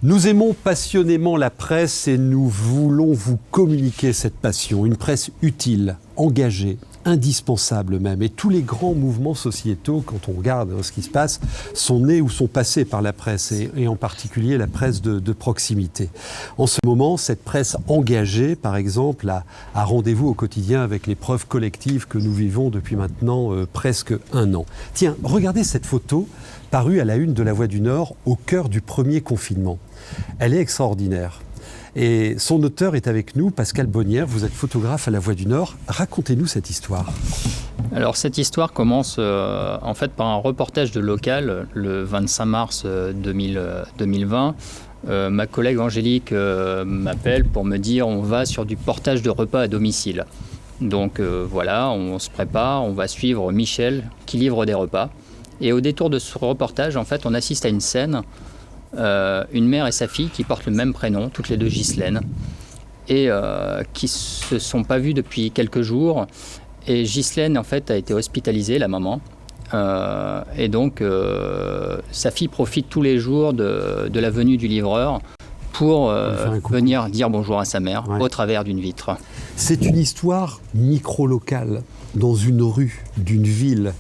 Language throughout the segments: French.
Nous aimons passionnément la presse et nous voulons vous communiquer cette passion. Une presse utile, engagée, indispensable même. Et tous les grands mouvements sociétaux, quand on regarde ce qui se passe, sont nés ou sont passés par la presse, et en particulier la presse de proximité. En ce moment, cette presse engagée, par exemple, a rendez-vous au quotidien avec l'épreuve collective que nous vivons depuis maintenant presque 1 an. Tiens, regardez cette photo parue à la une de La Voix du Nord au cœur du premier confinement. Elle est extraordinaire. Et son auteur est avec nous, Pascal Bonnière. Vous êtes photographe à La Voix du Nord. Racontez-nous cette histoire. Alors cette histoire commence en fait par un reportage de Local le 25 mars 2020. Ma collègue Angélique m'appelle pour me dire on va sur du portage de repas à domicile. Donc voilà, on se prépare, on va suivre Michel qui livre des repas. Et au détour de ce reportage, en fait, on assiste à une scène, une mère et sa fille qui portent le même prénom, toutes les deux Ghislaine, et qui se sont pas vues depuis quelques jours. Et Ghislaine, en fait, a été hospitalisée, la maman. Et donc, sa fille profite tous les jours de la venue du livreur pour venir dire bonjour à sa mère au travers d'une vitre. C'est une histoire micro-locale, dans une rue d'une ville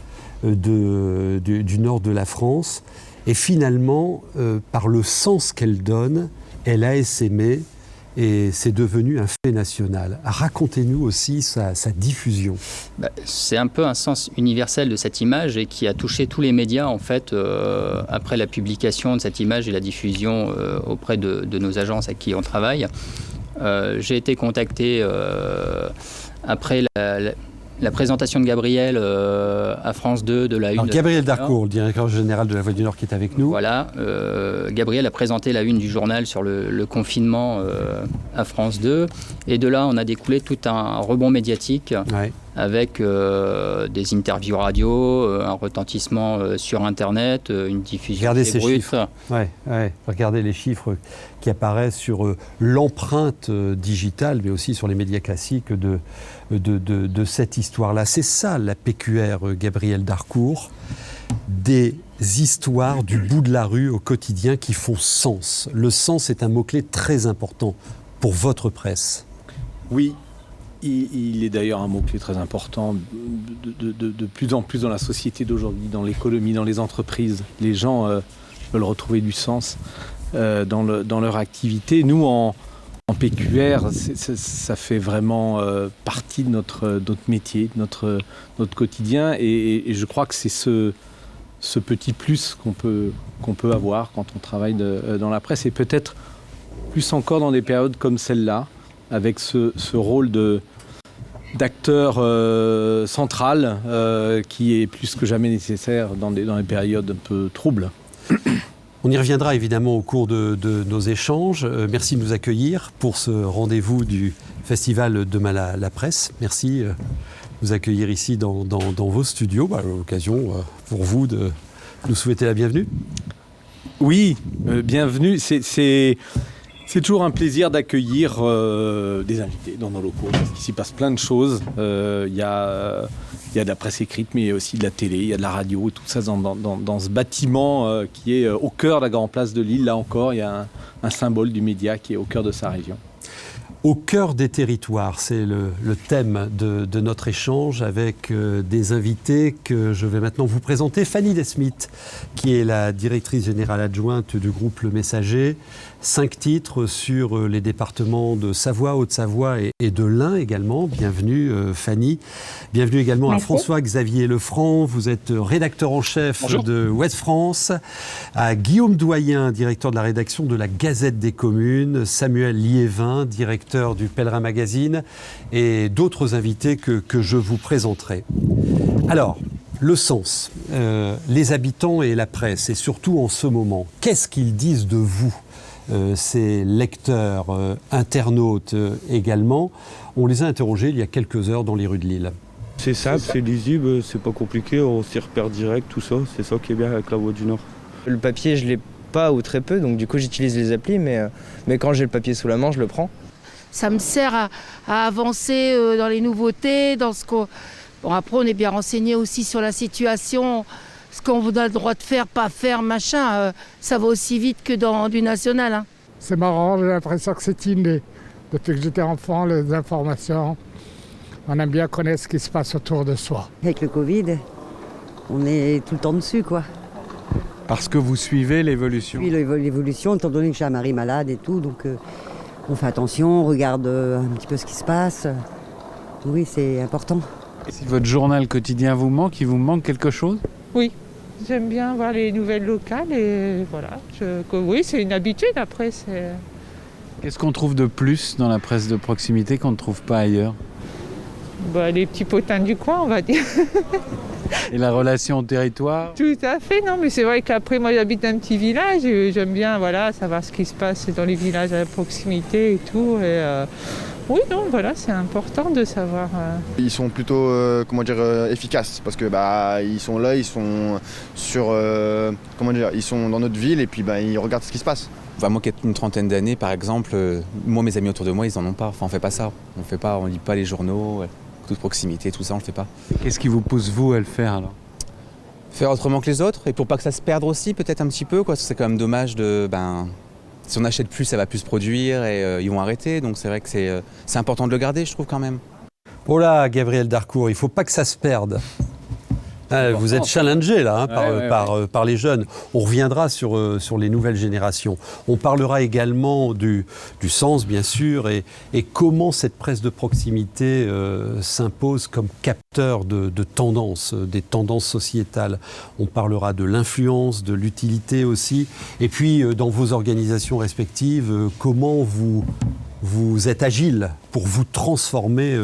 du nord de la France. Et finalement, par le sens qu'elle donne, elle a essaimé et c'est devenu un fait national. Racontez-nous aussi sa diffusion. C'est un peu un sens universel de cette image et qui a touché tous les médias en fait après la publication de cette image et la diffusion auprès de nos agences avec qui on travaille. J'ai été contacté après la présentation de Gabriel à France 2 de la une. Alors, Gabriel Darcourt, le directeur général de La Voix du Nord qui est avec nous. Voilà, Gabriel a présenté la une du journal sur le confinement à France 2. Et de là, on a découlé tout un rebond médiatique avec des interviews radio, un retentissement sur Internet, une diffusion brute. Regardez les chiffres qui apparaissent sur l'empreinte digitale, mais aussi sur les médias classiques de cette histoire-là. C'est ça la PQR, Gabriel Darcourt, des histoires du bout de la rue au quotidien qui font sens. Le sens est un mot-clé très important pour votre presse. Oui, il est d'ailleurs un mot-clé très important de plus en plus dans la société d'aujourd'hui, dans l'économie, dans les entreprises. Les gens veulent retrouver du sens dans leur activité. Nous, en PQR, ça fait vraiment partie de notre métier, de notre quotidien. Et je crois que c'est ce petit plus qu'on peut avoir quand on travaille dans la presse. Et peut-être plus encore dans des périodes comme celle-là, avec ce rôle d'acteur central qui est plus que jamais nécessaire dans des périodes un peu troubles. On y reviendra évidemment au cours de nos échanges. Merci de nous accueillir pour ce rendez-vous du Festival Demain la Presse. Merci de nous accueillir ici dans vos studios. L'occasion pour vous de nous souhaiter la bienvenue. Oui, bienvenue. C'est toujours un plaisir d'accueillir des invités dans nos locaux, parce qu'ici passe plein de choses. Il y a de la presse écrite, mais il y a aussi de la télé, il y a de la radio, et tout ça dans ce bâtiment qui est au cœur de la grande place de Lille. Là encore, il y a un symbole du média qui est au cœur de sa région. Au cœur des territoires, c'est le thème de notre échange avec des invités que je vais maintenant vous présenter. Fanny Desmith, qui est la directrice générale adjointe du groupe Le Messager. 5 titres sur les départements de Savoie, Haute-Savoie et de l'Ain également. Bienvenue Fanny. Bienvenue également à François-Xavier Lefranc. Vous êtes rédacteur en chef de Ouest France. À Guillaume Doyen, directeur de la rédaction de la Gazette des Communes. Samuel Liévin, directeur du Pèlerin Magazine. Et d'autres invités que je vous présenterai. Alors, le sens, les habitants et la presse, et surtout en ce moment, qu'est-ce qu'ils disent de vous ? Ces lecteurs, internautes également. On les a interrogés il y a quelques heures dans les rues de Lille. C'est simple, c'est lisible, c'est pas compliqué, on s'y repère direct, tout ça. C'est ça qui est bien avec La Voix du Nord. Le papier, je l'ai pas ou très peu, donc du coup j'utilise les applis, mais quand j'ai le papier sous la main, je le prends. Ça me sert à avancer dans les nouveautés, dans ce qu'on... Bon, après, on est bien renseigné aussi sur la situation, ce qu'on a le droit de faire, pas faire, machin. Ça va aussi vite que dans du national. C'est marrant, j'ai l'impression que c'est inné. Depuis que j'étais enfant, les informations, on aime bien connaître ce qui se passe autour de soi. Avec le Covid, on est tout le temps dessus, quoi. Parce que vous suivez l'évolution. Puis l'évolution, étant donné que j'ai un mari malade et tout, donc on fait attention, on regarde un petit peu ce qui se passe. Oui, c'est important. Si votre journal quotidien vous manque, il vous manque quelque chose? Oui, j'aime bien voir les nouvelles locales et voilà. Oui, c'est une habitude après. Qu'est-ce qu'on trouve de plus dans la presse de proximité qu'on ne trouve pas ailleurs? Les petits potins du coin, on va dire. Et la relation au territoire? Tout à fait, non, mais c'est vrai qu'après, moi j'habite dans un petit village et j'aime bien savoir ce qui se passe dans les villages à la proximité et tout. Oui, non, c'est important de savoir. Ils sont plutôt, efficaces parce que ils sont là, ils sont sur, ils sont dans notre ville et puis ils regardent ce qui se passe. Enfin, moi qui ai une trentaine d'années, par exemple, moi mes amis autour de moi, ils en ont pas. Enfin, on fait pas ça. On lit pas les journaux, toute proximité, tout ça, on le fait pas. Qu'est-ce qui vous pousse vous à le faire alors? Faire autrement que les autres et pour pas que ça se perde aussi, peut-être un petit peu, quoi. Parce que c'est quand même dommage de, si on achète plus, ça va plus se produire et ils vont arrêter. Donc c'est vrai que c'est important de le garder, je trouve quand même. Oh là, Gabriel Darcourt, il faut pas que ça se perde. Vous êtes challengé là par les jeunes. On reviendra sur les nouvelles générations. On parlera également du sens, bien sûr, et comment cette presse de proximité s'impose comme capteur de tendances, des tendances sociétales. On parlera de l'influence, de l'utilité aussi. Et puis, dans vos organisations respectives, comment vous êtes agile pour vous transformer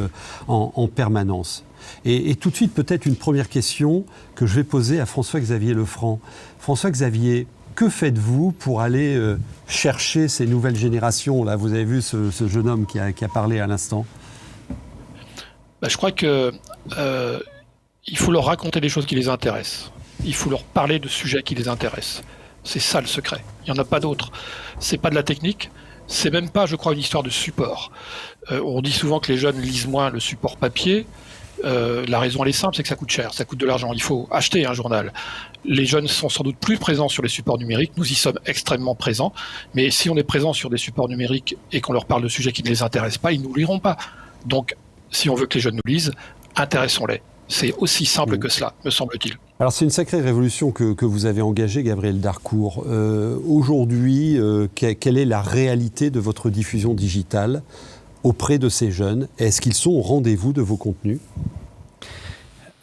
en permanence. Et tout de suite, peut-être une première question que je vais poser à François-Xavier Lefranc. François-Xavier, que faites-vous pour aller chercher ces nouvelles générations? Là, vous avez vu ce jeune homme qui a parlé à l'instant. Je crois qu'il faut leur raconter des choses qui les intéressent. Il faut leur parler de sujets qui les intéressent. C'est ça le secret. Il n'y en a pas d'autre. C'est pas de la technique. C'est même pas, je crois, une histoire de support. On dit souvent que les jeunes lisent moins le support papier. La raison elle est simple, c'est que ça coûte cher, ça coûte de l'argent, il faut acheter un journal. Les jeunes sont sans doute plus présents sur les supports numériques, nous y sommes extrêmement présents, mais si on est présent sur des supports numériques et qu'on leur parle de sujets qui ne les intéressent pas, ils ne nous liront pas. Donc si on veut que les jeunes nous lisent, intéressons-les. C'est aussi simple que cela, me semble-t-il. Alors c'est une sacrée révolution que vous avez engagée, Gabriel Darcourt. Aujourd'hui, quelle est la réalité de votre diffusion digitale auprès de ces jeunes? Est-ce qu'ils sont au rendez-vous de vos contenus?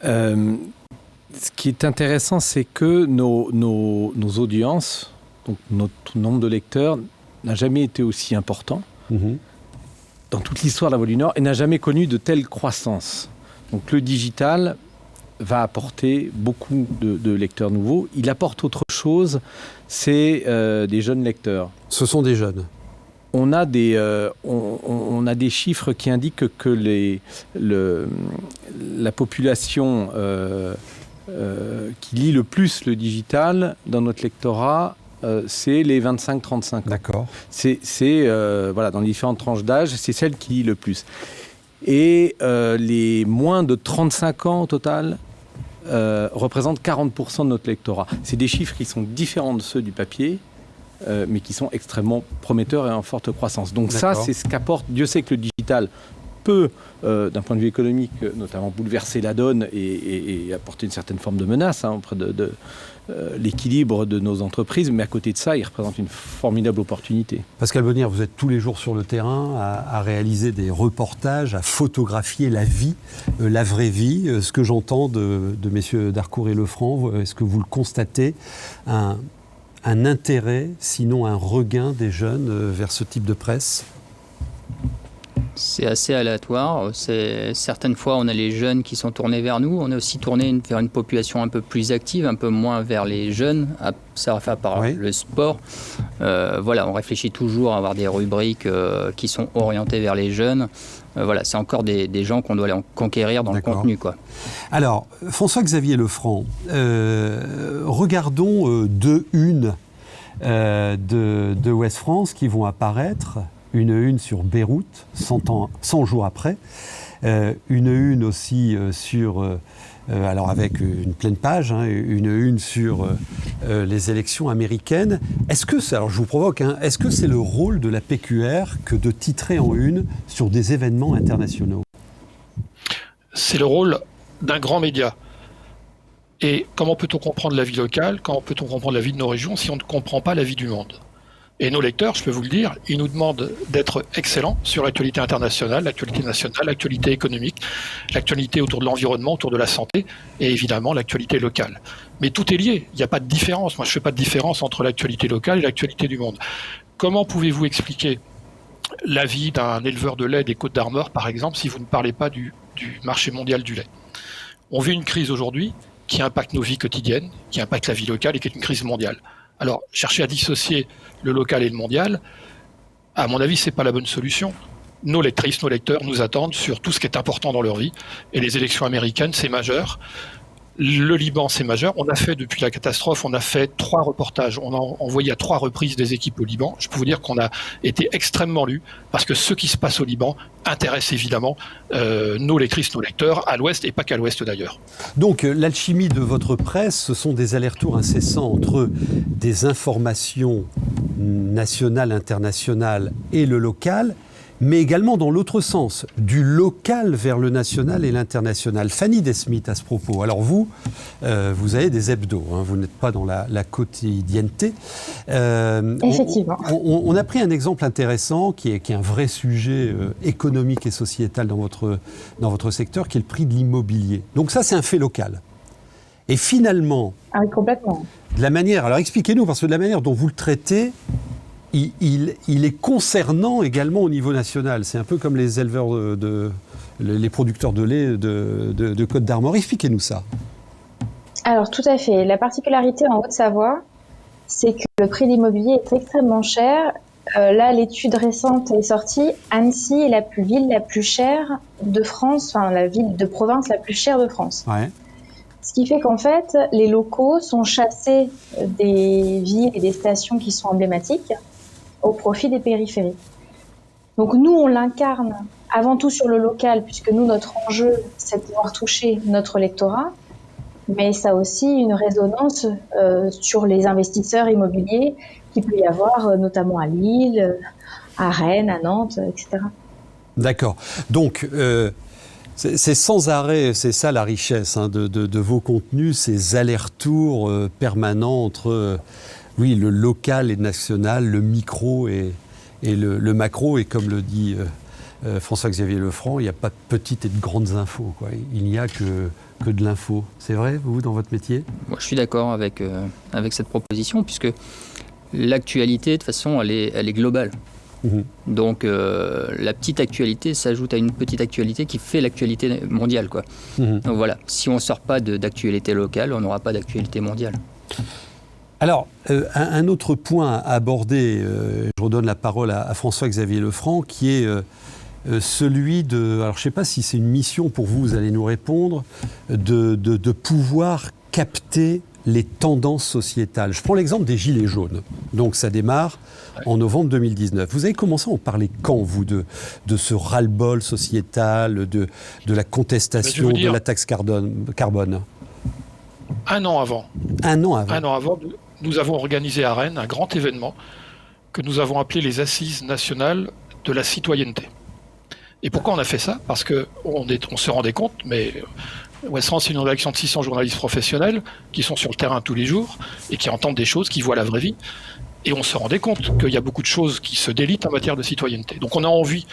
Ce qui est intéressant, c'est que nos audiences, donc notre nombre de lecteurs, n'a jamais été aussi important dans toute l'histoire de la Voix du Nord et n'a jamais connu de telle croissance. Donc le digital va apporter beaucoup de lecteurs nouveaux. Il apporte autre chose, c'est des jeunes lecteurs. Ce sont des jeunes. On a des chiffres qui indiquent que la population qui lit le plus le digital dans notre lectorat, c'est les 25-35 ans. D'accord. C'est dans les différentes tranches d'âge, c'est celle qui lit le plus. Et les moins de 35 ans au total représentent 40% de notre lectorat. C'est des chiffres qui sont différents de ceux du papier, mais qui sont extrêmement prometteurs et en forte croissance. Donc ça, c'est ce qu'apporte. Dieu sait que le digital peut, d'un point de vue économique, notamment bouleverser la donne et apporter une certaine forme de menace auprès de l'équilibre de nos entreprises, mais à côté de ça, il représente une formidable opportunité. Pascal Bonnier, vous êtes tous les jours sur le terrain à réaliser des reportages, à photographier la vie, la vraie vie. Ce que j'entends de messieurs Darcourt et Lefranc, est-ce que vous le constatez, un intérêt, sinon un regain des jeunes vers ce type de presse? C'est assez aléatoire. Certaines fois, on a les jeunes qui sont tournés vers nous. On est aussi tourné vers une population un peu plus active, un peu moins vers les jeunes. Ça va faire par le sport. On réfléchit toujours à avoir des rubriques qui sont orientées vers les jeunes. C'est encore des gens qu'on doit aller conquérir dans le contenu, quoi. Alors, François-Xavier Lefranc, regardons deux unes de Ouest France qui vont apparaître. Une sur Beyrouth, 100 jours après, Une une aussi sur, alors avec une pleine page, hein, une une sur les élections américaines. Est-ce que, alors je vous provoque, hein, est-ce que c'est le rôle de la PQR que de titrer en une sur des événements internationaux? C'est le rôle d'un grand média. Et comment peut-on comprendre la vie locale, comment peut-on comprendre la vie de nos régions si on ne comprend pas la vie du monde? Et nos lecteurs, je peux vous le dire, ils nous demandent d'être excellents sur l'actualité internationale, l'actualité nationale, l'actualité économique, l'actualité autour de l'environnement, autour de la santé, et évidemment l'actualité locale. Mais tout est lié, il n'y a pas de différence. Moi, je ne fais pas de différence entre l'actualité locale et l'actualité du monde. Comment pouvez-vous expliquer la vie d'un éleveur de lait des Côtes-d'Armor, par exemple, si vous ne parlez pas du marché mondial du lait? On vit une crise aujourd'hui qui impacte nos vies quotidiennes, qui impacte la vie locale et qui est une crise mondiale. Alors, chercher à dissocier le local et le mondial, à mon avis, c'est pas la bonne solution. Nos lectrices, nos lecteurs nous attendent sur tout ce qui est important dans leur vie. Et les élections américaines, c'est majeur. Le Liban, c'est majeur. On a fait, depuis la catastrophe, on a fait 3 reportages. On a envoyé à 3 reprises des équipes au Liban. Je peux vous dire qu'on a été extrêmement lus parce que ce qui se passe au Liban intéresse évidemment nos lectrices, nos lecteurs, à l'ouest et pas qu'à l'ouest d'ailleurs. Donc l'alchimie de votre presse, ce sont des allers-retours incessants entre des informations nationales, internationales et le local, mais également dans l'autre sens, du local vers le national et l'international. Fanny Desmith, à ce propos, alors vous avez des hebdos, hein, vous n'êtes pas dans la quotidienneté. Effectivement. On a pris un exemple intéressant qui est un vrai sujet économique et sociétal dans votre secteur, qui est le prix de l'immobilier. Donc ça, c'est un fait local. Et finalement, ah oui, complètement. De la manière, alors expliquez-nous, parce que de la manière dont vous le traitez, il est concernant également au niveau national. C'est un peu comme les éleveurs les producteurs de lait de Côtes-d'Armor. Expliquez-nous ça. Alors tout à fait. La particularité en Haute-Savoie, c'est que le prix de l'immobilier est extrêmement cher. Là, l'étude récente est sortie. Annecy est la ville la plus chère de France, enfin la ville de province la plus chère de France. Ouais. Ce qui fait qu'en fait, les locaux sont chassés des villes et des stations qui sont emblématiques au profit des périphéries. Donc nous, on l'incarne avant tout sur le local, puisque nous, notre enjeu, c'est de pouvoir toucher notre lectorat, mais ça a aussi une résonance sur les investisseurs immobiliers qu'il peut y avoir, notamment à Lille, à Rennes, à Nantes, etc. D'accord. Donc, c'est sans arrêt, c'est ça la richesse hein, de vos contenus, ces allers-retours permanents entre le local et le national, le micro et le macro. Et comme le dit François-Xavier Lefranc, il n'y a pas de petites et de grandes infos, quoi. Il n'y a que de l'info. C'est vrai, vous, dans votre métier ? Moi, je suis d'accord avec cette proposition, puisque l'actualité, de toute façon, elle est globale. Mmh. Donc la petite actualité s'ajoute à une petite actualité qui fait l'actualité mondiale, quoi. Mmh. Donc voilà, si on ne sort pas d'actualité locale, on n'aura pas d'actualité mondiale. Alors, un autre point à aborder, je redonne la parole à François-Xavier Lefranc, qui est celui de, alors je ne sais pas si c'est une mission pour vous, vous allez nous répondre, de pouvoir capter les tendances sociétales. Je prends l'exemple des Gilets jaunes. Donc ça démarre en novembre 2019. Vous avez commencé à en parler quand, vous, de ce ras-le-bol sociétal, de la contestation de la taxe carbone ? Un an avant. Un an avant. Un an avant, nous avons organisé à Rennes un grand événement que nous avons appelé les Assises nationales de la citoyenneté. Et pourquoi on a fait ça ? Parce qu'on se rendait compte, mais Ouest France, c'est une rédaction de 600 journalistes professionnels qui sont sur le terrain tous les jours et qui entendent des choses, qui voient la vraie vie. Et on se rendait compte qu'il y a beaucoup de choses qui se délitent en matière de citoyenneté. Donc on a envie,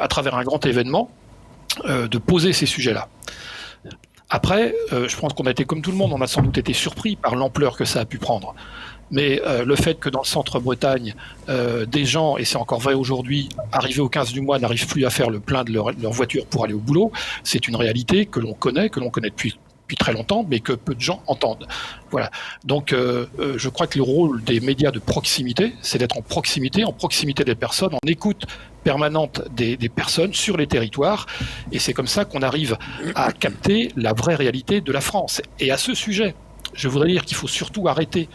à travers un grand événement, de poser ces sujets-là. Après, je pense qu'on a été comme tout le monde, on a sans doute été surpris par l'ampleur que ça a pu prendre. Mais le fait que dans le centre-Bretagne, des gens, et c'est encore vrai aujourd'hui, arrivés au 15 du mois, n'arrivent plus à faire le plein de leur voiture pour aller au boulot, c'est une réalité que l'on connaît depuis très longtemps, mais que peu de gens entendent. Voilà. Donc, je crois que le rôle des médias de proximité, c'est d'être en proximité des personnes, en écoute permanente des personnes sur les territoires, et c'est comme ça qu'on arrive à capter la vraie réalité de la France. Et à ce sujet, je voudrais dire qu'il faut surtout arrêter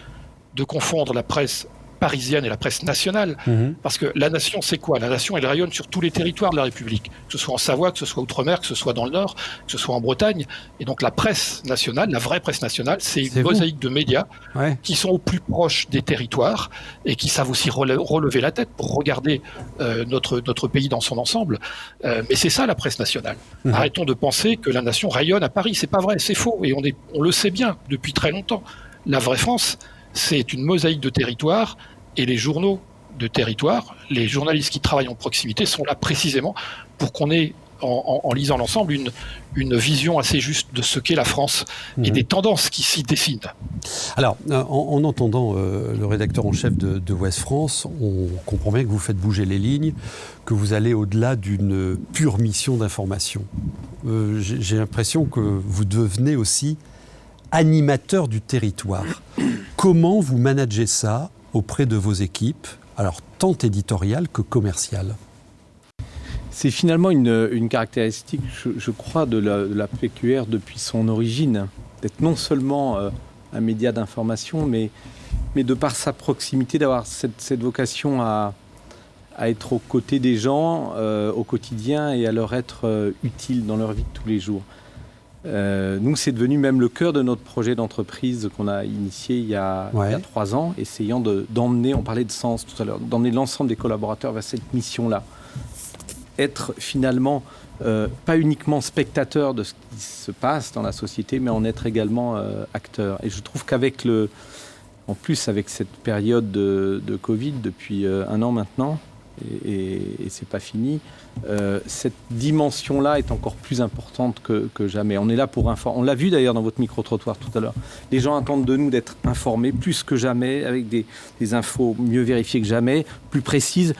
de confondre la presse parisienne et la presse nationale. Parce que la nation, c'est quoi? La nation, elle rayonne sur tous les territoires de la République, que ce soit en Savoie, que ce soit outre-mer, que ce soit dans le Nord, que ce soit en Bretagne. Et donc la presse nationale, la vraie presse nationale, c'est une mosaïque de médias qui sont au plus proche des territoires et qui savent aussi relever la tête pour regarder notre pays dans son ensemble. Mais c'est ça la presse nationale. Arrêtons de penser que la nation rayonne à Paris. C'est pas vrai, c'est faux. Et on le sait bien depuis très longtemps. La vraie France, c'est une mosaïque de territoires, et les journaux de territoire, les journalistes qui travaillent en proximité sont là précisément pour qu'on ait, en lisant l'ensemble, une vision assez juste de ce qu'est la France et des tendances qui s'y dessinent. Alors, en entendant le rédacteur en chef de Ouest France, on comprend bien que vous faites bouger les lignes, que vous allez au-delà d'une pure mission d'information. J'ai l'impression que vous devenez aussi animateur du territoire. Comment vous managez ça auprès de vos équipes, alors tant éditoriales que commerciales? C'est finalement une caractéristique, je crois, de la PQR depuis son origine, d'être non seulement un média d'information, mais de par sa proximité, d'avoir cette vocation à être aux côtés des gens au quotidien et à leur être utile dans leur vie de tous les jours. Nous, c'est devenu même le cœur de notre projet d'entreprise qu'on a initié il y a 3 ans, essayant d'emmener, on parlait de sens tout à l'heure, d'emmener l'ensemble des collaborateurs vers cette mission-là. Être finalement pas uniquement spectateur de ce qui se passe dans la société, mais en être également acteur. Et je trouve qu'avec en plus avec cette période de Covid depuis 1 an maintenant, et c'est pas fini, cette dimension-là est encore plus importante que jamais. On est là pour informer. On l'a vu d'ailleurs dans votre micro-trottoir tout à l'heure. Les gens attendent de nous d'être informés plus que jamais, avec des infos mieux vérifiées que jamais, plus précises,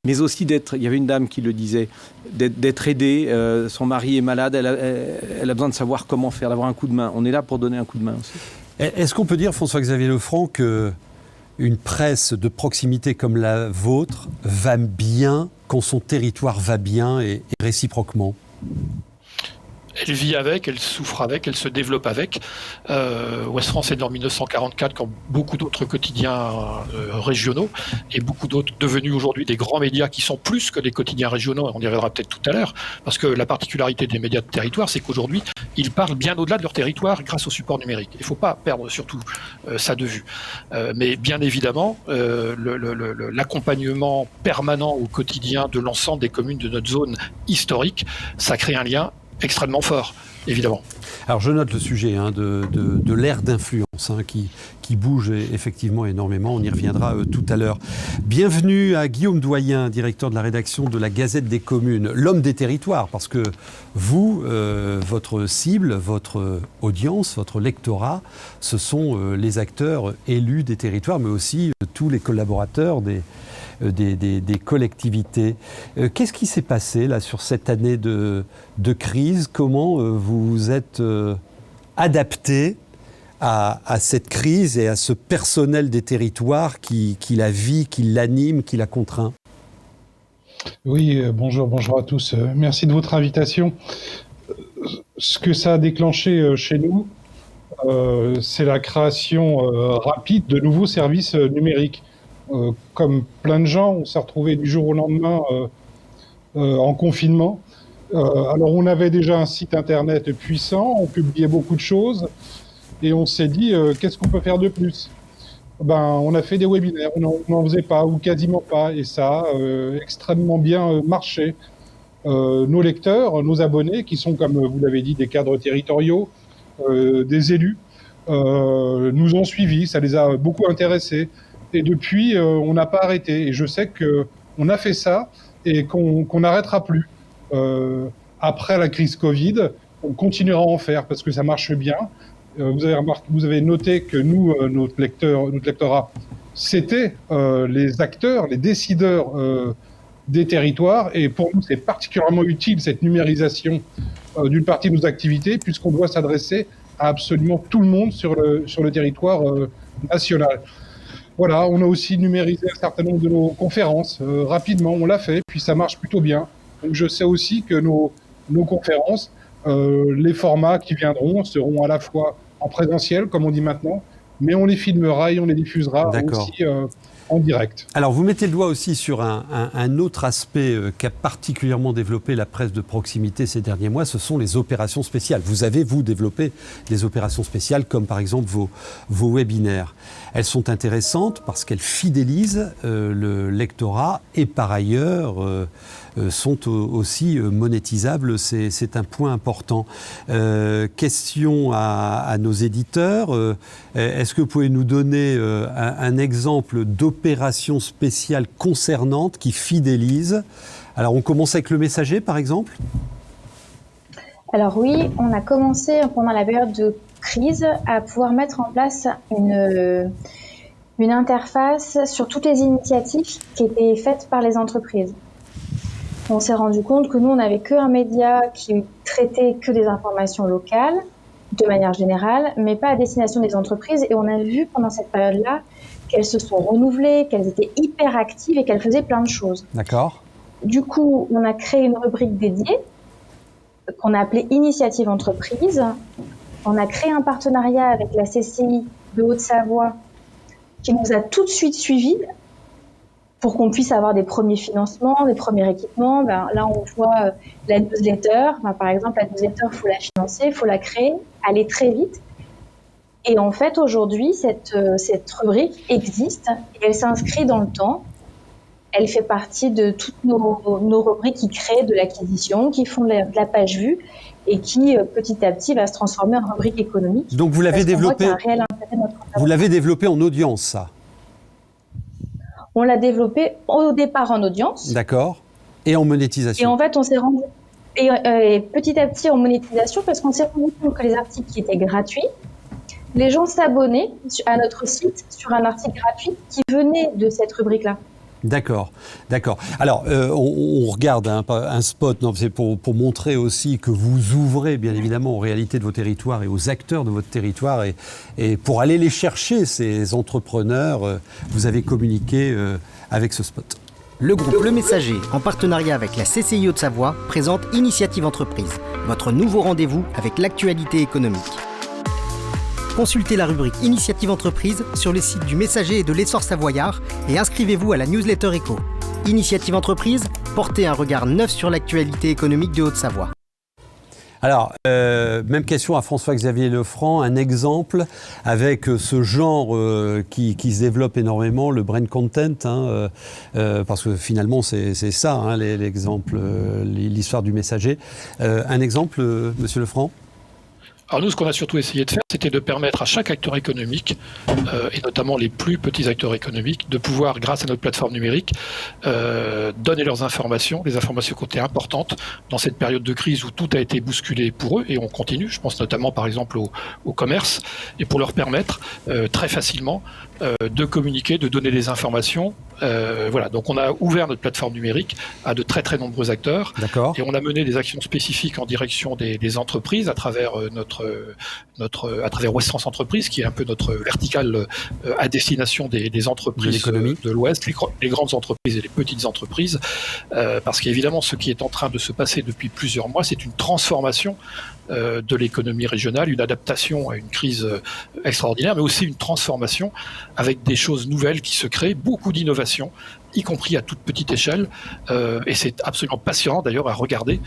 mais aussi d'être, il y avait une dame qui le disait, d'être aidée. Son mari est malade, elle a besoin de savoir comment faire, d'avoir un coup de main. On est là pour donner un coup de main aussi. Est-ce qu'on peut dire, François-Xavier Lefranc, qu'une presse de proximité comme la vôtre va bien quand son territoire va bien et réciproquement? Elle vit avec, elle souffre avec, elle se développe avec. Ouest France est né en 1944, quand beaucoup d'autres quotidiens régionaux et beaucoup d'autres devenus aujourd'hui des grands médias qui sont plus que les quotidiens régionaux, on y reviendra peut-être tout à l'heure, parce que la particularité des médias de territoire, c'est qu'aujourd'hui, ils parlent bien au-delà de leur territoire grâce au support numérique. Il ne faut pas perdre surtout ça de vue. Mais bien évidemment, l'accompagnement permanent au quotidien de l'ensemble des communes de notre zone historique, ça crée un lien extrêmement fort, évidemment. Alors je note le sujet de l'ère d'influence qui bouge effectivement énormément, on y reviendra tout à l'heure. Bienvenue à Guillaume Doyen, directeur de la rédaction de la Gazette des communes, l'homme des territoires, parce que vous, votre cible, votre audience, votre lectorat, ce sont les acteurs élus des territoires, mais aussi tous les collaborateurs des collectivités. Qu'est-ce qui s'est passé là sur cette année de crise? Comment vous vous êtes adapté à cette crise et à ce personnel des territoires qui la vit, qui l'anime, qui la contraint? Oui, bonjour à tous. Merci de votre invitation. Ce que ça a déclenché chez nous, c'est la création rapide de nouveaux services numériques. Comme plein de gens, on s'est retrouvés du jour au lendemain en confinement. Alors on avait déjà un site internet puissant, on publiait beaucoup de choses et on s'est dit qu'est-ce qu'on peut faire de plus? On a fait des webinaires, on n'en faisait pas ou quasiment pas, et ça a extrêmement bien marché. Nos lecteurs, nos abonnés, qui sont, comme vous l'avez dit, des cadres territoriaux, des élus, nous ont suivis, ça les a beaucoup intéressés. Et depuis, on n'a pas arrêté. Et je sais qu'on a fait ça et qu'on n'arrêtera plus. Après la crise Covid, on continuera à en faire parce que ça marche bien. Vous avez noté que nous, notre lectorat, c'était les acteurs, les décideurs des territoires. Et pour nous, c'est particulièrement utile cette numérisation d'une partie de nos activités, puisqu'on doit s'adresser à absolument tout le monde sur le territoire national. Voilà, on a aussi numérisé un certain nombre de nos conférences. Rapidement, on l'a fait, puis ça marche plutôt bien. Donc je sais aussi que nos conférences, les formats qui viendront seront à la fois en présentiel, comme on dit maintenant, mais on les filmera et on les diffusera aussi en direct. Alors, vous mettez le doigt aussi sur un autre aspect qu'a particulièrement développé la presse de proximité ces derniers mois, ce sont les opérations spéciales. Vous avez, vous, développé des opérations spéciales, comme par exemple vos webinaires. Elles sont intéressantes parce qu'elles fidélisent le lectorat et par ailleurs sont aussi monétisables. C'est un point important. Question à nos éditeurs. Est-ce que vous pouvez nous donner un exemple d'opération spéciale concernante qui fidélise? Alors, on commence avec Le Messager, par exemple? Alors oui, on a commencé pendant la période de crise à pouvoir mettre en place une interface sur toutes les initiatives qui étaient faites par les entreprises. On s'est rendu compte que nous, on n'avait qu'un média qui traitait que des informations locales, de manière générale, mais pas à destination des entreprises. Et on a vu pendant cette période-là qu'elles se sont renouvelées, qu'elles étaient hyper actives et qu'elles faisaient plein de choses. D'accord. Du coup, on a créé une rubrique dédiée qu'on a appelée Initiative Entreprise. On a créé un partenariat avec la CCI de Haute-Savoie qui nous a tout de suite suivis pour qu'on puisse avoir des premiers financements, des premiers équipements. Là, on voit la newsletter. Par exemple, la newsletter, il faut la financer, il faut la créer, aller très vite. Et en fait, aujourd'hui, cette rubrique existe et elle s'inscrit dans le temps. Elle fait partie de toutes nos rubriques qui créent de l'acquisition, qui font de la page vue et qui, petit à petit, va se transformer en rubrique économique. Donc, vous l'avez développé, vous l'avez développé en audience, ça? On l'a développé au départ en audience. D'accord. Et en monétisation. Et en fait, on s'est rendu... Et petit à petit en monétisation, parce qu'on s'est rendu compte que les articles qui étaient gratuits, les gens s'abonnaient à notre site sur un article gratuit qui venait de cette rubrique-là. D'accord, d'accord. Alors, on regarde un spot, c'est pour montrer aussi que vous ouvrez bien évidemment aux réalités de vos territoires et aux acteurs de votre territoire et pour aller les chercher, ces entrepreneurs, vous avez communiqué avec ce spot. Le groupe Le Messager, en partenariat avec la CCI Haute-Savoie, présente Initiative Entreprise, votre nouveau rendez-vous avec l'actualité économique. Consultez la rubrique Initiative Entreprise sur les sites du Messager et de l'Essor Savoyard et inscrivez-vous à la newsletter Éco. Initiative Entreprise, portez un regard neuf sur l'actualité économique de Haute-Savoie. Alors, même question à François-Xavier Lefranc, un exemple avec ce genre qui se développe énormément, le brain content, parce que finalement c'est ça l'exemple, l'histoire du Messager. Un exemple, Monsieur Lefranc? Alors nous, ce qu'on a surtout essayé de faire, c'était de permettre à chaque acteur économique, et notamment les plus petits acteurs économiques, de pouvoir, grâce à notre plateforme numérique, donner leurs informations, les informations qui ont été importantes dans cette période de crise où tout a été bousculé pour eux, et on continue, je pense notamment par exemple au commerce, et pour leur permettre très facilement de communiquer, de donner des informations. Voilà, donc on a ouvert notre plateforme numérique à de très très nombreux acteurs. D'accord. Et on a mené des actions spécifiques en direction des entreprises à travers à travers Ouest France Entreprises, qui est un peu notre verticale à destination des entreprises de l'Ouest, les grandes entreprises et les petites entreprises, parce qu'évidemment ce qui est en train de se passer depuis plusieurs mois, c'est une transformation de l'économie régionale, une adaptation à une crise extraordinaire, mais aussi une transformation avec des choses nouvelles qui se créent, beaucoup d'innovations, y compris à toute petite échelle, et c'est absolument passionnant d'ailleurs à regarder,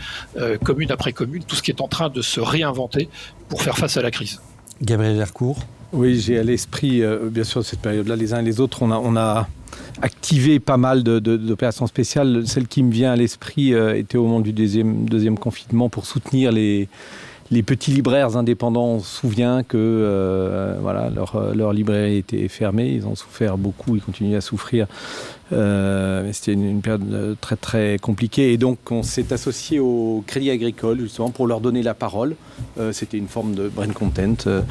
commune après commune, tout ce qui est en train de se réinventer pour faire face à la crise. Gabriel Hercourt. Oui, j'ai à l'esprit, bien sûr, cette période-là, les uns et les autres, on a activé pas mal d'opérations spéciales. Celle qui me vient à l'esprit était au moment du deuxième confinement pour soutenir les petits libraires indépendants. On se souvient que voilà, leur librairie était fermée, ils ont souffert beaucoup, ils continuent à souffrir. Mais c'était une période très très compliquée et donc on s'est associé au Crédit Agricole justement pour leur donner la parole. C'était une forme de brain content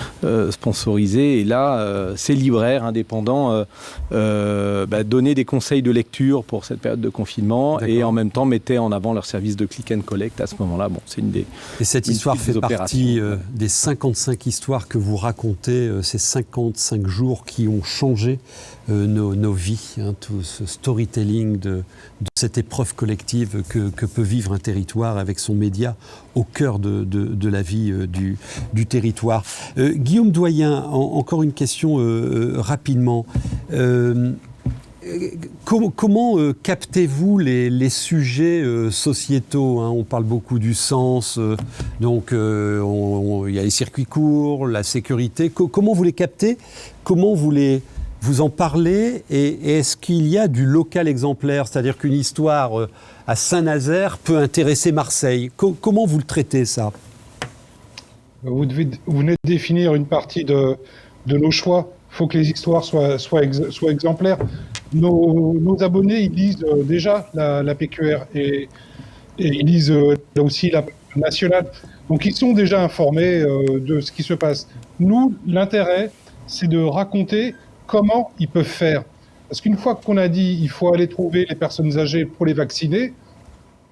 sponsorisé et là ces libraires indépendants donnaient des conseils de lecture pour cette période de confinement. D'accord. Et en même temps mettaient en avant leur service de click and collect à ce moment-là. Bon, c'est une des et cette histoire fait partie des 55 histoires que vous racontez, ces 55 jours qui ont changé nos vies, tout ce storytelling de cette épreuve collective que peut vivre un territoire avec son média au cœur de la vie du territoire. Guillaume Doyen, encore une question rapidement. Comment captez-vous les sujets sociétaux, hein? On parle beaucoup du sens, donc il y a les circuits courts, la sécurité. Comment vous les captez? Comment vous en parlez? Et est-ce qu'il y a du local exemplaire? C'est-à-dire qu'une histoire à Saint-Nazaire peut intéresser Marseille. Comment vous le traitez, ça? Vous venez de définir une partie de nos choix. Il faut que les histoires soient exemplaires. Nos abonnés, ils lisent déjà la PQR et ils lisent aussi la nationale. Donc ils sont déjà informés de ce qui se passe. Nous, l'intérêt, c'est de raconter comment ils peuvent faire. Parce qu'une fois qu'on a dit il faut aller trouver les personnes âgées pour les vacciner,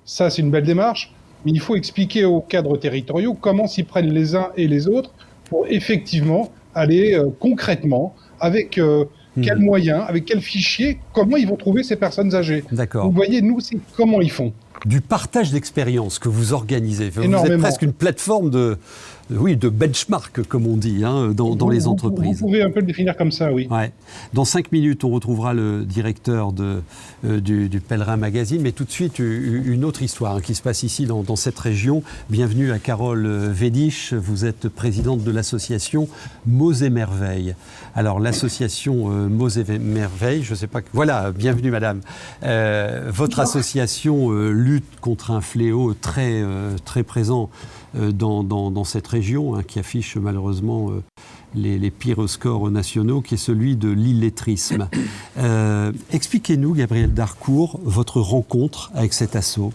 ça c'est une belle démarche, mais il faut expliquer aux cadres territoriaux comment s'y prennent les uns et les autres pour effectivement aller concrètement avec quels moyens, avec quels fichiers, comment ils vont trouver ces personnes âgées. D'accord. Vous voyez, nous, c'est comment ils font. Du partage d'expérience que vous organisez. Vous êtes presque une plateforme de benchmark, comme on dit, hein, dans les entreprises. Vous pouvez un peu le définir comme ça, oui. Ouais. Dans 5 minutes, on retrouvera le directeur du Pèlerin Magazine, mais tout de suite, une autre histoire hein, qui se passe ici, dans cette région. Bienvenue à Carole Védiche, vous êtes présidente de l'association Mots et Merveilles. Alors, l'association Mots et Merveilles, je ne sais pas... Voilà, bienvenue madame. Votre association lutte contre un fléau très, très présent dans cette région, hein, qui affiche malheureusement les pires scores nationaux, qui est celui de l'illettrisme. Expliquez-nous, Gabriel Darcourt, votre rencontre avec cet asso.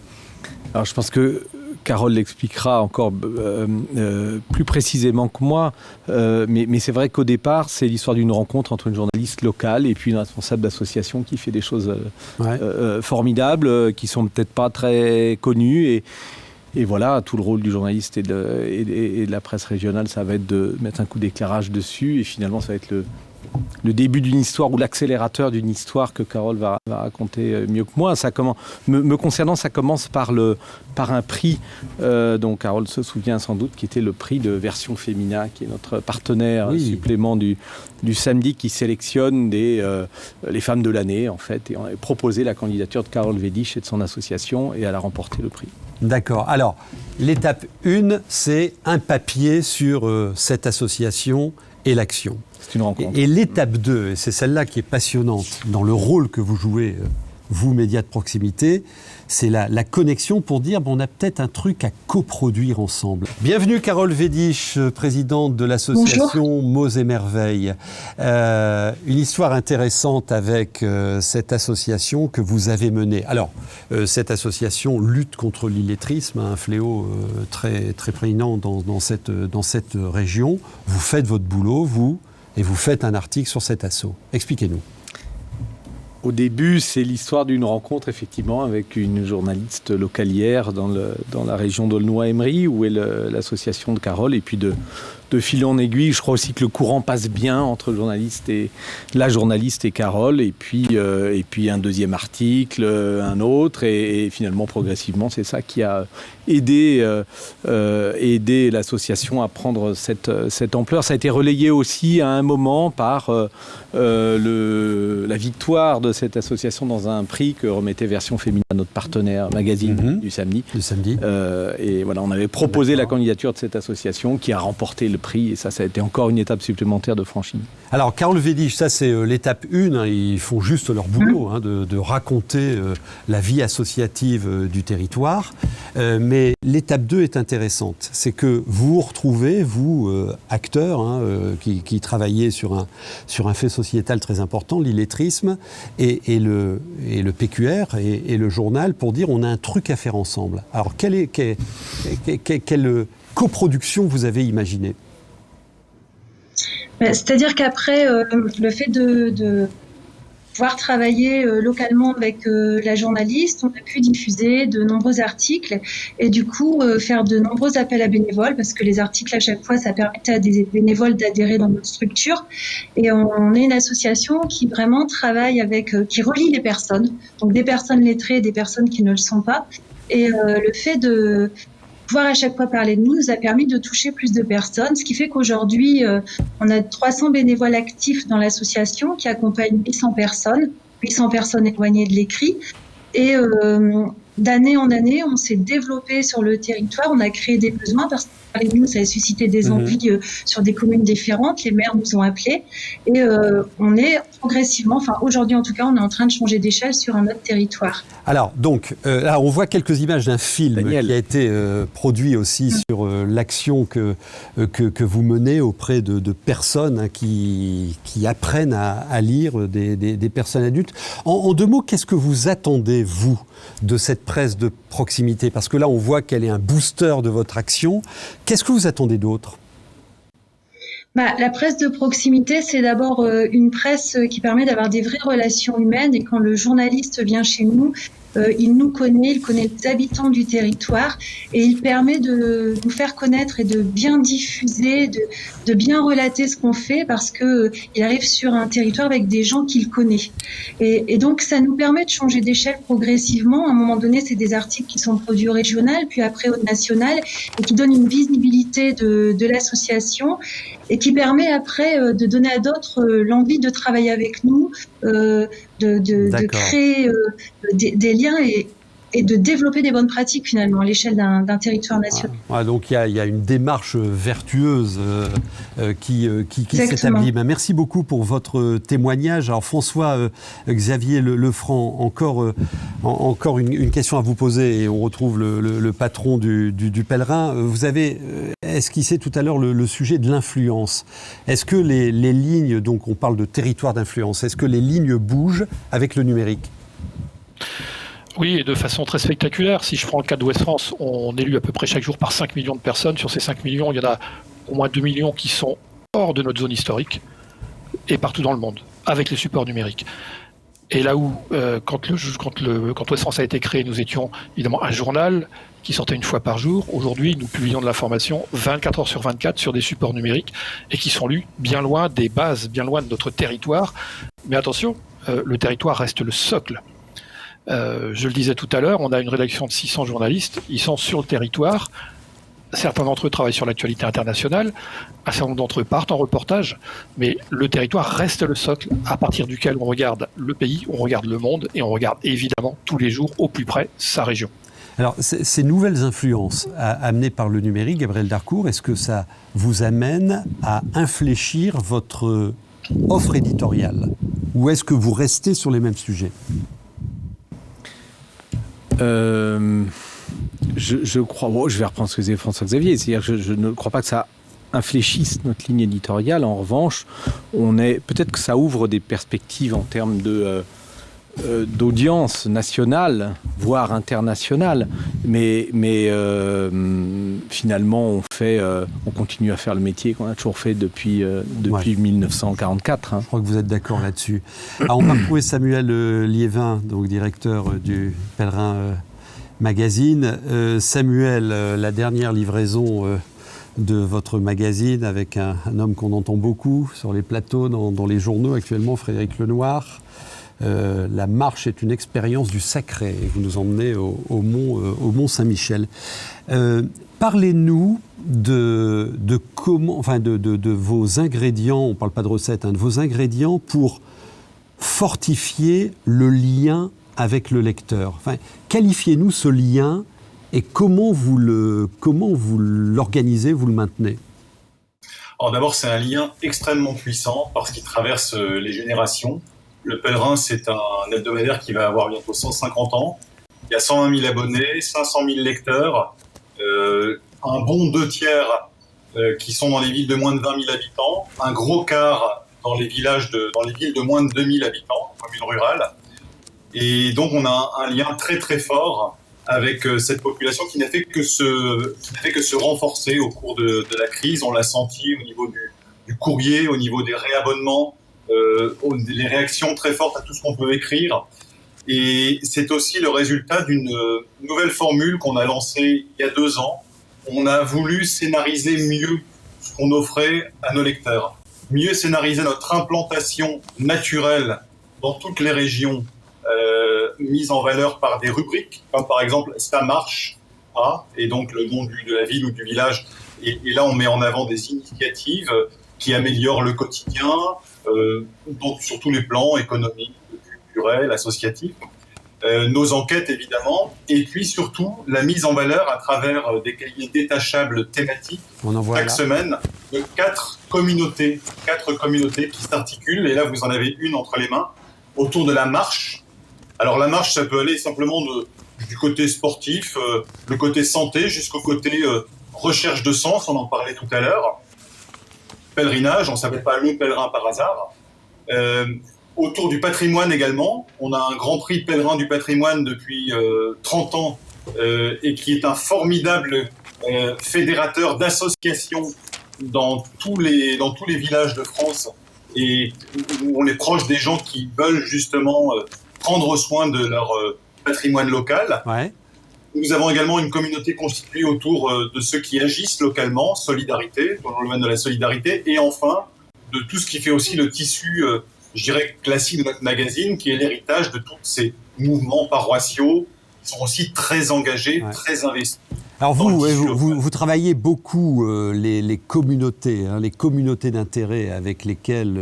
Alors je pense que Carole l'expliquera encore plus précisément que moi, mais c'est vrai qu'au départ, c'est l'histoire d'une rencontre entre une journaliste locale et puis une responsable d'association qui fait des choses formidables, qui sont peut-être pas très connues. Et voilà, tout le rôle du journaliste et de la presse régionale, ça va être de mettre un coup d'éclairage dessus. Et finalement, ça va être le début d'une histoire ou l'accélérateur d'une histoire que Carole va raconter mieux que moi. Me concernant, ça commence par un prix dont Carole se souvient sans doute, qui était le prix de Version Femina, qui est notre partenaire supplément du samedi, qui sélectionne les femmes de l'année, en fait. Et on avait proposé la candidature de Carole Védiche et de son association, et elle a remporté le prix. D'accord. Alors, l'étape 1, c'est un papier sur cette association et l'action. C'est une rencontre. Et l'étape 2, et c'est celle-là qui est passionnante dans le rôle que vous jouez, vous, médias de proximité, c'est la connexion pour dire on a peut-être un truc à coproduire ensemble. Bienvenue Carole Védiche, présidente de l'association Mots et Merveilles. Une histoire intéressante avec cette association que vous avez menée. Alors, cette association lutte contre l'illettrisme, un fléau très, très prégnant dans cette région. Vous faites votre boulot, et vous faites un article sur cet asso. Expliquez-nous. Au début, c'est l'histoire d'une rencontre, effectivement, avec une journaliste localière dans la région d'Aulnoy-Aymeries, où est l'association de Carole. Et puis de fil en aiguille, je crois aussi que le courant passe bien entre la journaliste et Carole. Et puis un deuxième article, un autre. Et finalement, progressivement, c'est ça qui a aidé l'association à prendre cette ampleur. Ça a été relayé aussi à un moment par la victoire de cette association dans un prix que remettait Version Féminin, notre partenaire magazine du samedi. Et voilà, on avait proposé la candidature de cette association qui a remporté le prix, et ça a été encore une étape supplémentaire de franchie. Alors, Carole Védiche, ça c'est l'étape 1, hein, ils font juste leur boulot de raconter la vie associative du territoire, mais l'étape 2 est intéressante, c'est que vous vous retrouvez, vous, acteurs, hein, qui travaillez sur un fait sociétal très important, l'illettrisme, et le PQR et le journal, pour dire on a un truc à faire ensemble. Alors, quelle coproduction vous avez imaginée? C'est-à-dire qu'après, le fait de pouvoir travailler localement avec la journaliste, on a pu diffuser de nombreux articles et du coup faire de nombreux appels à bénévoles, parce que les articles à chaque fois, ça permettait à des bénévoles d'adhérer dans notre structure. Et on est une association qui vraiment travaille qui relie les personnes, donc des personnes lettrées et des personnes qui ne le sont pas. Et le fait de pouvoir à chaque fois parler de nous a permis de toucher plus de personnes, ce qui fait qu'aujourd'hui, on a 300 bénévoles actifs dans l'association qui accompagnent 800 personnes. 800 personnes éloignées de l'écrit. Et d'année en année, on s'est développé sur le territoire, on a créé des besoins parce que nous, ça a suscité des envies sur des communes différentes. Les maires nous ont appelés et on est progressivement, enfin aujourd'hui en tout cas, on est en train de changer d'échelle sur un autre territoire. Alors donc là, on voit quelques images d'un film qui a été produit aussi sur l'action que vous menez auprès de personnes qui apprennent à lire, des personnes adultes. En deux mots, qu'est-ce que vous attendez, vous, de cette presse de proximité? Parce que là, on voit qu'elle est un booster de votre action. Qu'est-ce que vous attendez d'autre? La presse de proximité, c'est d'abord une presse qui permet d'avoir des vraies relations humaines. Et quand le journaliste vient chez nous, il nous connaît, il connaît les habitants du territoire et il permet de nous faire connaître et de bien diffuser, de bien relater ce qu'on fait parce que il arrive sur un territoire avec des gens qu'il connaît. Et donc, ça nous permet de changer d'échelle progressivement. À un moment donné, c'est des articles qui sont produits au régional, puis après au national et qui donnent une visibilité de l'association et qui permet après de donner à d'autres l'envie de travailler avec nous, de créer des liens et de développer des bonnes pratiques finalement à l'échelle d'un territoire national. Donc il y a une démarche vertueuse qui s'établit. Merci beaucoup pour votre témoignage. Alors François-Xavier Lefranc, encore une question à vous poser et on retrouve le patron du Pèlerin. Vous avez esquissé tout à l'heure le sujet de l'influence. Est-ce que les lignes, donc on parle de territoire d'influence, est-ce que les lignes bougent avec le numérique ? Oui, et de façon très spectaculaire. Si je prends le cas d'Ouest France, on est élu à peu près chaque jour par 5 millions de personnes. Sur ces 5 millions, il y en a au moins 2 millions qui sont hors de notre zone historique et partout dans le monde, avec les supports numériques. Et là où, quand Ouest France a été créé, nous étions évidemment un journal qui sortait une fois par jour. Aujourd'hui, nous publions de l'information 24 heures sur 24 sur des supports numériques et qui sont lus bien loin des bases, bien loin de notre territoire. Mais attention, le territoire reste le socle. Je le disais tout à l'heure, on a une rédaction de 600 journalistes, ils sont sur le territoire, certains d'entre eux travaillent sur l'actualité internationale, un certain nombre d'entre eux partent en reportage, mais le territoire reste le socle à partir duquel on regarde le pays, on regarde le monde et on regarde évidemment tous les jours au plus près sa région. Alors ces nouvelles influences amenées par le numérique, Gabriel Darcourt, est-ce que ça vous amène à infléchir votre offre éditoriale ou est-ce que vous restez sur les mêmes sujets ? Je crois, je vais reprendre ce que disait François-Xavier, c'est-à-dire que je ne crois pas que ça infléchisse notre ligne éditoriale. En revanche, peut-être que ça ouvre des perspectives en termes d'audience nationale, voire internationale, mais finalement on continue à faire le métier qu'on a toujours fait depuis 1944. Je crois que vous êtes d'accord là-dessus. Alors on va retrouver Samuel Liévin, donc directeur du Pèlerin Magazine. Samuel, la dernière livraison de votre magazine avec un homme qu'on entend beaucoup sur les plateaux, dans les journaux actuellement, Frédéric Lenoir. La marche est une expérience du sacré et vous nous emmenez au mont Saint-Michel. Parlez-nous de vos ingrédients, on ne parle pas de recettes, de vos ingrédients pour fortifier le lien avec le lecteur. Qualifiez-nous ce lien et comment vous l'organisez, vous le maintenez ? Alors d'abord, c'est un lien extrêmement puissant parce qu'il traverse les générations. Le Pèlerin, c'est un hebdomadaire qui va avoir bientôt 150 ans. Il y a 120 000 abonnés, 500 000 lecteurs, un bon 2/3 qui sont dans les villes de moins de 20 000 habitants, un gros quart dans les villes de moins de 2 000 habitants, communes rurales. Et donc, on a un lien très très fort avec cette population qui n'a fait que se renforcer au cours de la crise. On l'a senti au niveau du courrier, au niveau des réabonnements, les réactions très fortes à tout ce qu'on peut écrire. Et c'est aussi le résultat d'une nouvelle formule qu'on a lancée il y a 2 ans. On a voulu scénariser mieux ce qu'on offrait à nos lecteurs. Mieux scénariser notre implantation naturelle dans toutes les régions, mise en valeur par des rubriques, comme par exemple « Ça marche à », et donc le nom de la ville ou du village. Et là, on met en avant des initiatives qui améliorent le quotidien, donc sur tous les plans, économiques, culturel, associatif. Nos enquêtes, évidemment, et puis surtout la mise en valeur à travers des cahiers détachables thématiques chaque semaine de 4 communautés qui s'articulent, et là vous en avez une entre les mains, autour de la marche. Alors la marche, ça peut aller simplement du côté sportif, le côté santé, jusqu'au côté recherche de sens, on en parlait tout à l'heure. Pèlerinage, on ne s'appelle pas le pèlerin par hasard. Autour du patrimoine également, on a un grand prix pèlerin du patrimoine depuis 30 ans et qui est un formidable fédérateur d'associations dans tous les villages de France, et où on est proche des gens qui veulent justement prendre soin de leur patrimoine local. Ouais. Nous avons également une communauté constituée autour de ceux qui agissent localement, solidarité, dans le domaine de la solidarité, et enfin de tout ce qui fait aussi le tissu je dirais, classique de notre magazine, qui est l'héritage de tous ces mouvements paroissiaux qui sont aussi très engagés, très investis. Alors vous travaillez beaucoup les communautés, les communautés d'intérêt avec lesquelles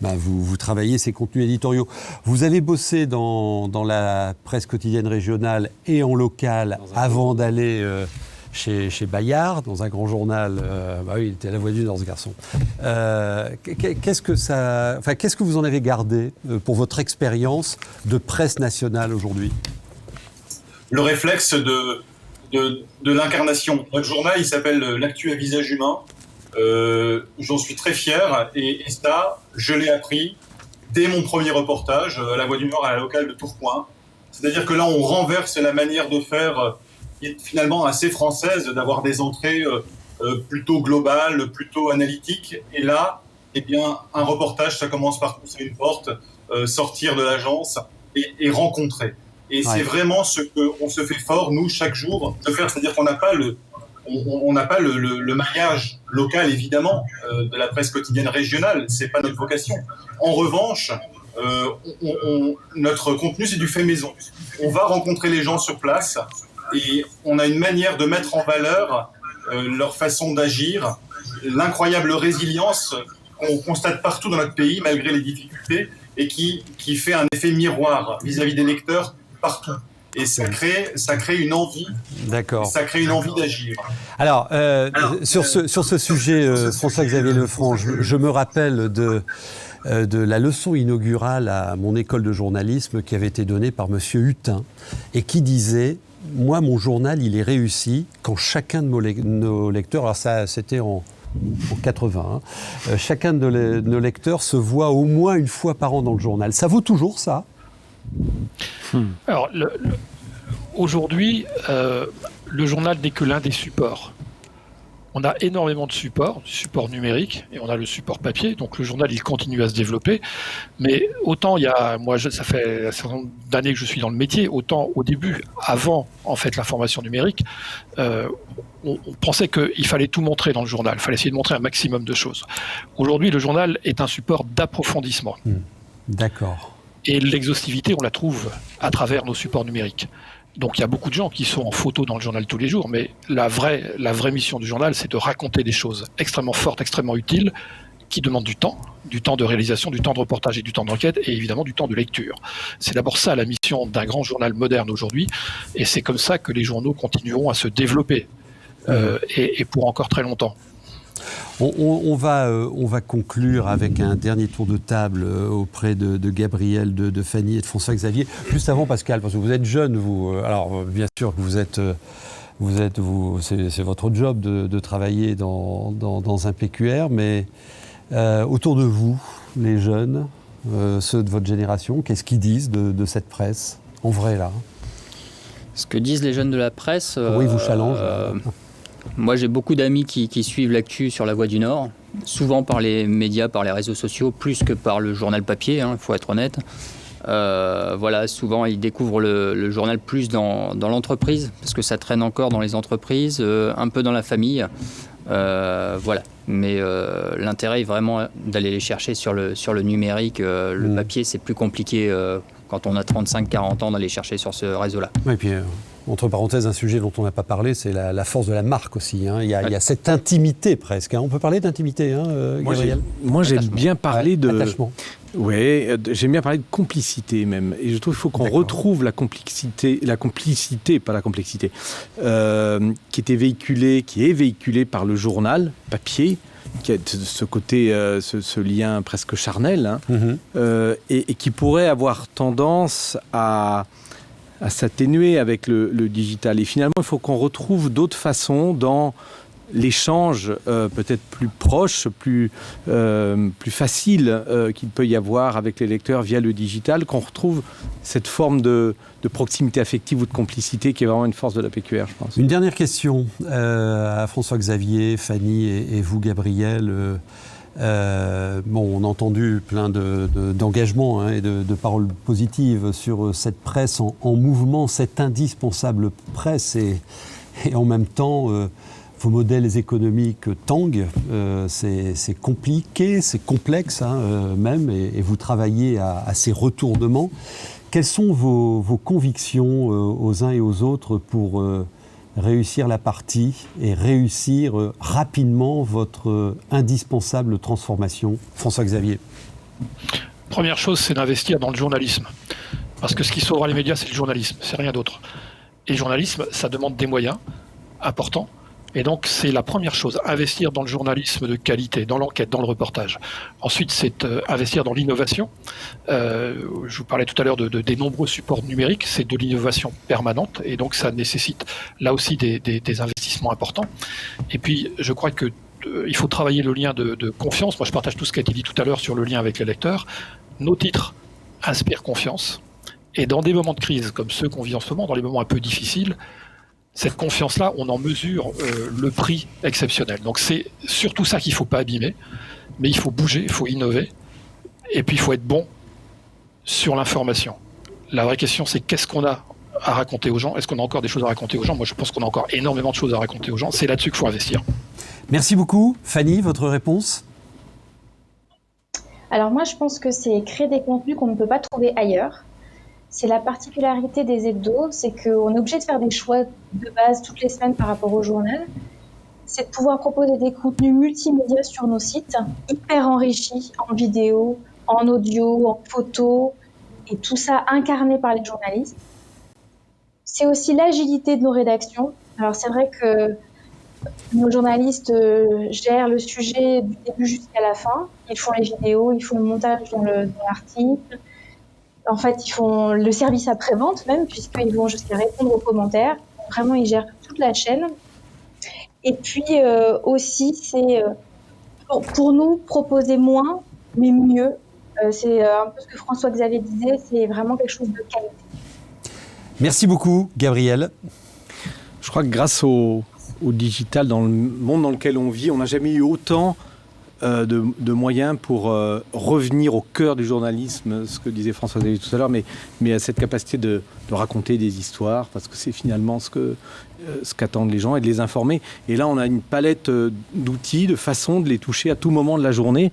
vous travaillez ces contenus éditoriaux. Vous avez bossé dans la presse quotidienne régionale et en local avant d'aller chez Bayard, dans un grand journal. Il était à la voix du Nord, ce garçon. Qu'est-ce que vous en avez gardé pour votre expérience de presse nationale aujourd'hui ? Le réflexe de l'incarnation. Notre journal, il s'appelle L'actu à visage humain. J'en suis très fier, et ça, je l'ai appris dès mon premier reportage à la Voix du Nord, à la locale de Tourcoing. C'est-à-dire que là, on renverse la manière de faire qui est finalement assez française, d'avoir des entrées plutôt globales, plutôt analytiques. Et là, un reportage, ça commence par pousser une porte, sortir de l'agence et rencontrer. Et c'est vraiment ce qu'on se fait fort, nous, chaque jour, de faire. C'est-à-dire qu'on n'a pas le maillage local, évidemment, de la presse quotidienne régionale. C'est pas notre vocation. En revanche, notre contenu, c'est du fait maison. On va rencontrer les gens sur place, et on a une manière de mettre en valeur leur façon d'agir, l'incroyable résilience qu'on constate partout dans notre pays, malgré les difficultés, et qui fait un effet miroir vis-à-vis des lecteurs partout. Et ça crée une envie. D'accord. Ça crée une envie d'agir. Alors, sur ce sujet, François-Xavier Lefranc, je me rappelle de la leçon inaugurale à mon école de journalisme qui avait été donnée par Monsieur Hutin, et qui disait: moi, mon journal, il est réussi quand chacun de nos lecteurs, alors ça, c'était en 80, chacun de nos lecteurs se voit au moins une fois par an dans le journal. Ça vaut toujours ça ? Alors, aujourd'hui, le journal n'est que l'un des supports. On a énormément de supports, du support numérique, et on a le support papier, donc le journal, il continue à se développer. Mais autant ça fait un certain nombre d'années que je suis dans le métier, autant au début, avant en fait l'information numérique, on pensait qu'il fallait tout montrer dans le journal, il fallait essayer de montrer un maximum de choses. Aujourd'hui, le journal est un support d'approfondissement. D'accord. Et l'exhaustivité, on la trouve à travers nos supports numériques. Donc il y a beaucoup de gens qui sont en photo dans le journal tous les jours, mais la vraie mission du journal, c'est de raconter des choses extrêmement fortes, extrêmement utiles, qui demandent du temps de réalisation, du temps de reportage et du temps d'enquête, et évidemment du temps de lecture. C'est d'abord ça la mission d'un grand journal moderne aujourd'hui, et c'est comme ça que les journaux continueront à se développer, et pour encore très longtemps. On va conclure avec un dernier tour de table auprès de Gabriel, de Fanny et de François-Xavier. Juste avant, Pascal, parce que vous êtes jeune, vous. Alors, bien sûr que c'est votre job de travailler dans un PQR, mais autour de vous, les jeunes, ceux de votre génération, qu'est-ce qu'ils disent de cette presse, en vrai, là ? Ce que disent les jeunes de la presse... Oui, vous challenge. Moi, j'ai beaucoup d'amis qui suivent l'actu sur La Voix du Nord, souvent par les médias, par les réseaux sociaux, plus que par le journal papier, il faut être honnête. Souvent, ils découvrent le journal plus dans l'entreprise, parce que ça traîne encore dans les entreprises, un peu dans la famille. Mais l'intérêt est vraiment d'aller les chercher sur le numérique. Le papier, c'est plus compliqué quand on a 35-40 ans d'aller chercher sur ce réseau-là. Oui, et puis... Entre parenthèses, un sujet dont on n'a pas parlé, c'est la force de la marque aussi. Il y a cette intimité presque. On peut parler d'intimité, Gabriel ? Moi, j'aime bien parler de... Attachement. Oui, j'aime bien parler de complicité même. Et je trouve qu'il faut qu'on retrouve la complicité, pas la complexité, qui est véhiculée par le journal papier, qui a ce côté, ce lien presque charnel, et qui pourrait avoir tendance à s'atténuer avec le digital. Et finalement, il faut qu'on retrouve d'autres façons dans l'échange peut-être plus proche, plus facile qu'il peut y avoir avec les lecteurs via le digital, qu'on retrouve cette forme de proximité affective ou de complicité qui est vraiment une force de la PQR, je pense. Une dernière question à François-Xavier, Fanny et vous, Gabriel. On a entendu plein d'engagements et de paroles positives sur cette presse en mouvement, cette indispensable presse, et en même temps, vos modèles économiques tanguent, c'est compliqué, c'est complexe même, et vous travaillez à ces retournements. Quelles sont vos convictions aux uns et aux autres pour réussir la partie et réussir rapidement votre indispensable transformation? François-Xavier. Première chose, c'est d'investir dans le journalisme. Parce que ce qui sauvera les médias, c'est le journalisme, c'est rien d'autre. Et le journalisme, ça demande des moyens importants. Et donc, c'est la première chose, investir dans le journalisme de qualité, dans l'enquête, dans le reportage. Ensuite, c'est investir dans l'innovation. Je vous parlais tout à l'heure des nombreux supports numériques, c'est de l'innovation permanente, et donc ça nécessite là aussi des investissements importants. Et puis, je crois que il faut travailler le lien de confiance. Moi, je partage tout ce qui a été dit tout à l'heure sur le lien avec les lecteurs. Nos titres inspirent confiance, et dans des moments de crise comme ceux qu'on vit en ce moment, dans les moments un peu difficiles, cette confiance-là, on en mesure le prix exceptionnel. Donc c'est surtout ça qu'il ne faut pas abîmer, mais il faut bouger, il faut innover, et puis il faut être bon sur l'information. La vraie question, c'est qu'est-ce qu'on a à raconter aux gens? Est-ce qu'on a encore des choses à raconter aux gens? Moi, je pense qu'on a encore énormément de choses à raconter aux gens. C'est là-dessus qu'il faut investir. Merci beaucoup. Fanny, votre réponse? Alors moi, je pense que c'est créer des contenus qu'on ne peut pas trouver ailleurs. C'est la particularité des hebdos, c'est qu'on est obligé de faire des choix de base toutes les semaines par rapport au journal. C'est de pouvoir proposer des contenus multimédia sur nos sites, hyper enrichis en vidéo, en audio, en photo, et tout ça incarné par les journalistes. C'est aussi l'agilité de nos rédactions. Alors c'est vrai que nos journalistes gèrent le sujet du début jusqu'à la fin. Ils font les vidéos, ils font le montage dans l'article. En fait, ils font le service après-vente même, puisqu'ils vont jusqu'à répondre aux commentaires. Vraiment, ils gèrent toute la chaîne. Et puis aussi, c'est pour nous proposer moins, mais mieux. C'est un peu ce que François-Xavier disait, c'est vraiment quelque chose de qualité. Merci beaucoup, Gabriel. Je crois que grâce au digital, dans le monde dans lequel on vit, on n'a jamais eu autant de moyens pour revenir au cœur du journalisme, ce que disait François-Xavier tout à l'heure, mais à cette capacité de raconter des histoires, parce que c'est finalement ce qu'attendent les gens, et de les informer. Et là, on a une palette d'outils, de façons de les toucher à tout moment de la journée,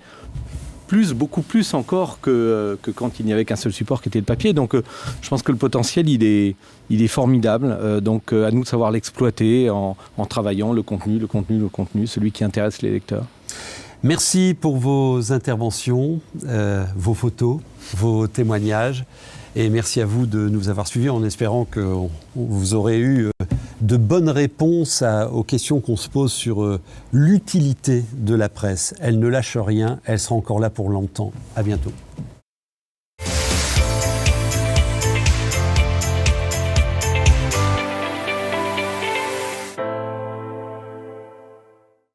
beaucoup plus encore que quand il n'y avait qu'un seul support qui était le papier. Donc je pense que le potentiel, il est formidable. Donc à nous de savoir l'exploiter en travaillant le contenu, celui qui intéresse les lecteurs. Merci pour vos interventions, vos photos, vos témoignages, et merci à vous de nous avoir suivis en espérant que vous aurez eu de bonnes réponses aux questions qu'on se pose sur l'utilité de la presse. Elle ne lâche rien, elle sera encore là pour longtemps. À bientôt.